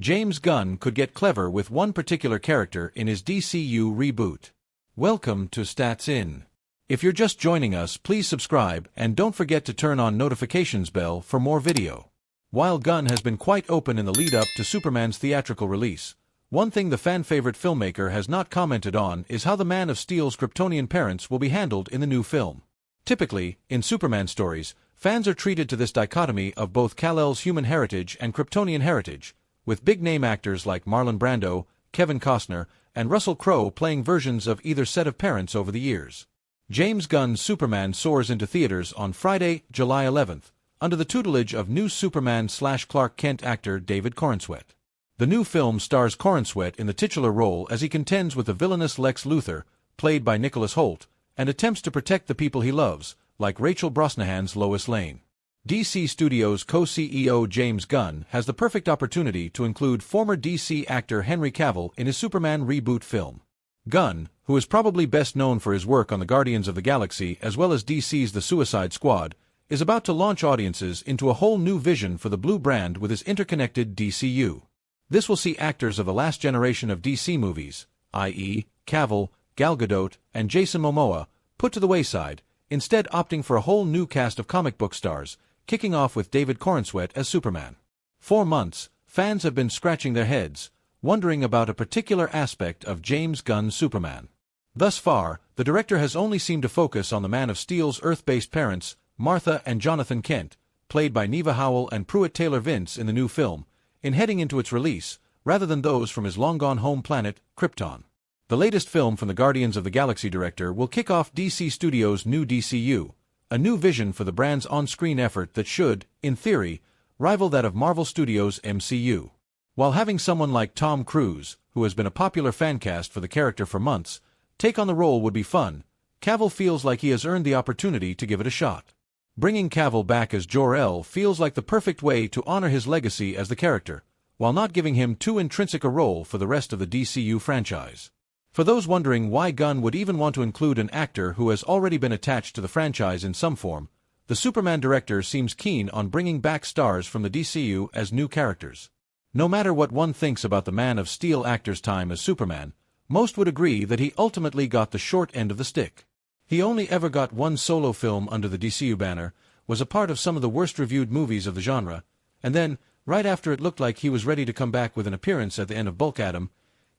James Gunn could get clever with one particular character in his DCU reboot. Welcome to Stats In. If you're just joining us, please subscribe and don't forget to turn on notifications bell for more video. While Gunn has been quite open in the lead-up to Superman's theatrical release, one thing the fan-favorite filmmaker has not commented on is how the Man of Steel's Kryptonian parents will be handled in the new film. Typically, in Superman stories, fans are treated to this dichotomy of both Kal-El's human heritage and Kryptonian heritage, with big-name actors like Marlon Brando, Kevin Costner, and Russell Crowe playing versions of either set of parents over the years. James Gunn's Superman soars into theaters on Friday, July 11th, under the tutelage of new Superman/Clark Kent actor David Corenswet. The new film stars Corenswet in the titular role as he contends with the villainous Lex Luthor, played by Nicholas Hoult, and attempts to protect the people he loves, like Rachel Brosnahan's Lois Lane. DC Studios co-CEO James Gunn has the perfect opportunity to include former DC actor Henry Cavill in his Superman reboot film. Gunn, who is probably best known for his work on the Guardians of the Galaxy as well as DC's The Suicide Squad, is about to launch audiences into a whole new vision for the blue brand with his interconnected DCU. This will see actors of the last generation of DC movies, i.e., Cavill, Gal Gadot, and Jason Momoa, put to the wayside, instead opting for a whole new cast of comic book stars, kicking off with David Corenswet as Superman. For months, fans have been scratching their heads, wondering about a particular aspect of James Gunn's Superman. Thus far, the director has only seemed to focus on the Man of Steel's Earth-based parents, Martha and Jonathan Kent, played by Neva Howell and Pruitt Taylor Vince in the new film, in heading into its release, rather than those from his long-gone home planet, Krypton. The latest film from the Guardians of the Galaxy director will kick off DC Studios' new DCU, a new vision for the brand's on-screen effort that should, in theory, rival that of Marvel Studios' MCU. While having someone like Tom Cruise, who has been a popular fan cast for the character for months, take on the role would be fun, Cavill feels like he has earned the opportunity to give it a shot. Bringing Cavill back as Jor-El feels like the perfect way to honor his legacy as the character, while not giving him too intrinsic a role for the rest of the DCU franchise. For those wondering why Gunn would even want to include an actor who has already been attached to the franchise in some form, the Superman director seems keen on bringing back stars from the DCU as new characters. No matter what one thinks about the Man of Steel actor's time as Superman, most would agree that he ultimately got the short end of the stick. He only ever got one solo film under the DCU banner, was a part of some of the worst-reviewed movies of the genre, and then, right after it looked like he was ready to come back with an appearance at the end of Bulk Adam,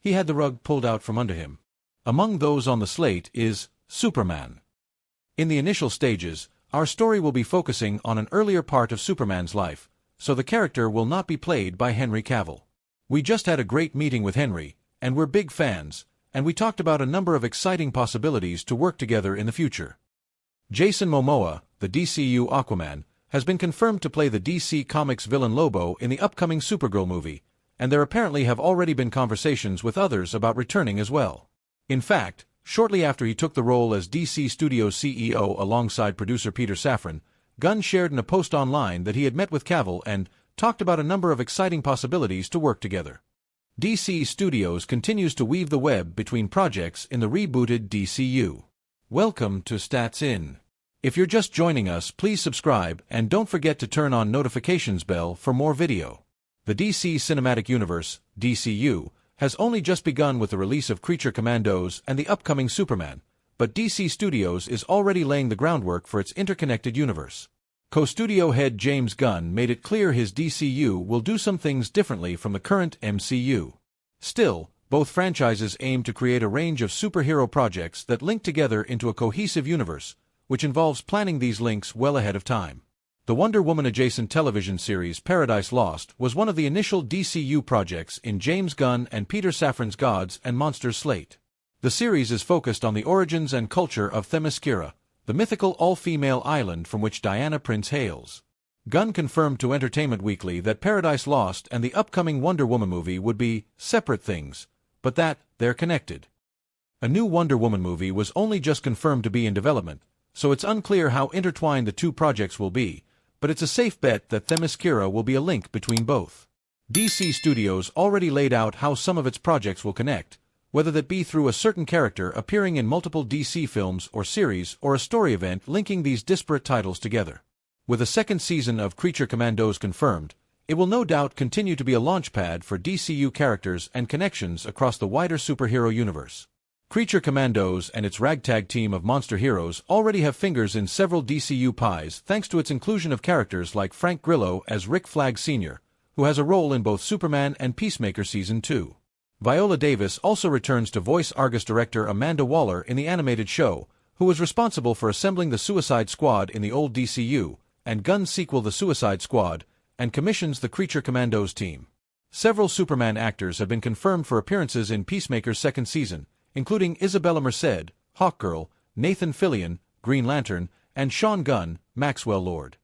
he had the rug pulled out from under him. Among those on the slate is Superman. In the initial stages, our story will be focusing on an earlier part of Superman's life, so the character will not be played by Henry Cavill. We just had a great meeting with Henry, and we're big fans, and we talked about a number of exciting possibilities to work together in the future. Jason Momoa, the DCU Aquaman, has been confirmed to play the DC Comics villain Lobo in the upcoming Supergirl movie, and there apparently have already been conversations with others about returning as well. In fact, shortly after he took the role as DC Studios CEO alongside producer Peter Safran, Gunn shared in a post online that he had met with Cavill and talked about a number of exciting possibilities to work together. DC Studios continues to weave the web between projects in the rebooted DCU. Welcome to Stats In. If you're just joining us, please subscribe and don't forget to turn on notifications bell for more video. The DC Cinematic Universe, DCU, has only just begun with the release of Creature Commandos and the upcoming Superman, but DC Studios is already laying the groundwork for its interconnected universe. Co-studio head James Gunn made it clear his DCU will do some things differently from the current MCU. Still, both franchises aim to create a range of superhero projects that link together into a cohesive universe, which involves planning these links well ahead of time. The Wonder Woman-adjacent television series Paradise Lost was one of the initial DCU projects in James Gunn and Peter Safran's Gods and Monsters slate. The series is focused on the origins and culture of Themyscira, the mythical all-female island from which Diana Prince hails. Gunn confirmed to Entertainment Weekly that Paradise Lost and the upcoming Wonder Woman movie would be separate things, but that they're connected. A new Wonder Woman movie was only just confirmed to be in development, so it's unclear how intertwined the two projects will be, but it's a safe bet that Themyscira will be a link between both. DC Studios already laid out how some of its projects will connect, whether that be through a certain character appearing in multiple DC films or series or a story event linking these disparate titles together. With a second season of Creature Commandos confirmed, It will no doubt continue to be a launchpad for DCU characters and connections across the wider superhero universe. Creature Commandos and its ragtag team of monster heroes already have fingers in several DCU pies thanks to its inclusion of characters like Frank Grillo as Rick Flag Sr., who has a role in both Superman and Peacemaker Season 2. Viola Davis also returns to voice Argus director Amanda Waller in the animated show, who was responsible for assembling the Suicide Squad in the old DCU, and Gunn's sequel The Suicide Squad, and commissions the Creature Commandos team. Several Superman actors have been confirmed for appearances in Peacemaker's second season, including Isabella Merced, Hawkgirl, Nathan Fillion, Green Lantern, and Sean Gunn, Maxwell Lord.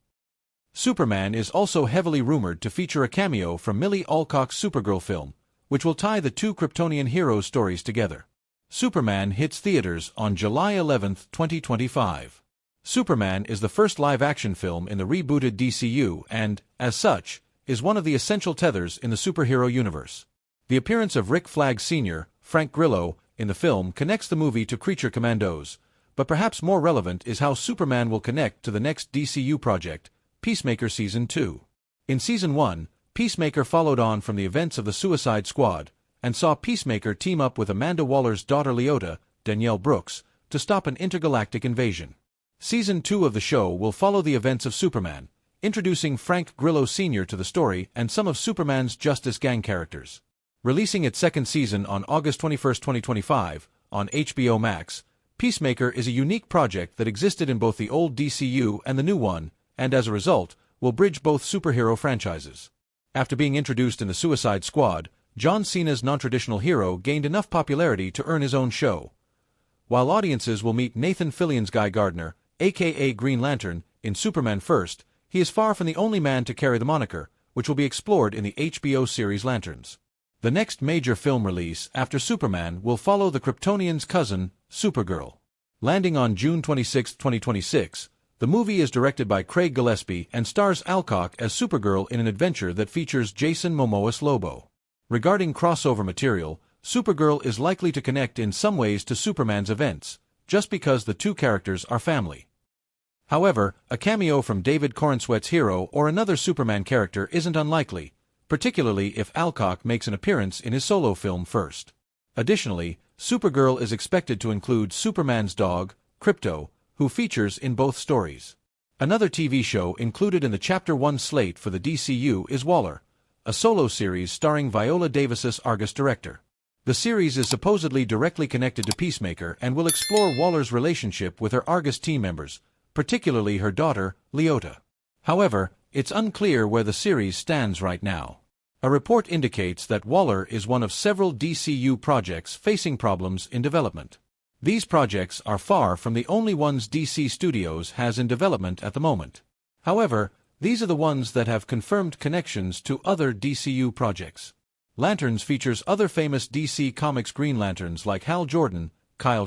Superman is also heavily rumored to feature a cameo from Millie Alcock's Supergirl film, which will tie the two Kryptonian heroes' stories together. Superman hits theaters on July 11, 2025. Superman is the first live-action film in the rebooted DCU and, as such, is one of the essential tethers in the superhero universe. The appearance of Rick Flag Sr., Frank Grillo, in the film connects the movie to Creature Commandos, but perhaps more relevant is how Superman will connect to the next DCU project, Peacemaker Season 2. In Season 1, Peacemaker followed on from the events of the Suicide Squad, and saw Peacemaker team up with Amanda Waller's daughter Leota, Danielle Brooks, to stop an intergalactic invasion. Season 2 of the show will follow the events of Superman, introducing Frank Grillo Sr. to the story and some of Superman's Justice Gang characters. Releasing its second season on August 21, 2025, on HBO Max, Peacemaker is a unique project that existed in both the old DCU and the new one, and as a result, will bridge both superhero franchises. After being introduced in the Suicide Squad, John Cena's non-traditional hero gained enough popularity to earn his own show. While audiences will meet Nathan Fillion's Guy Gardner, aka Green Lantern, in Superman First, he is far from the only man to carry the moniker, which will be explored in the HBO series Lanterns. The next major film release after Superman will follow the Kryptonian's cousin, Supergirl. Landing on June 26, 2026, the movie is directed by Craig Gillespie and stars Alcock as Supergirl in an adventure that features Jason Momoa's Lobo. Regarding crossover material, Supergirl is likely to connect in some ways to Superman's events, just because the two characters are family. However, a cameo from David Corenswet's hero or another Superman character isn't unlikely, particularly if Alcock makes an appearance in his solo film first. Additionally, Supergirl is expected to include Superman's dog, Krypto, who features in both stories. Another TV show included in the Chapter 1 slate for the DCU is Waller, a solo series starring Viola Davis's Argus director. The series is supposedly directly connected to Peacemaker and will explore Waller's relationship with her Argus team members, particularly her daughter, Leota. However, it's unclear where the series stands right now. A report indicates that Waller is one of several DCU projects facing problems in development. These projects are far from the only ones DC Studios has in development at the moment. However, these are the ones that have confirmed connections to other DCU projects. Lanterns features other famous DC Comics Green Lanterns like Hal Jordan, Kyle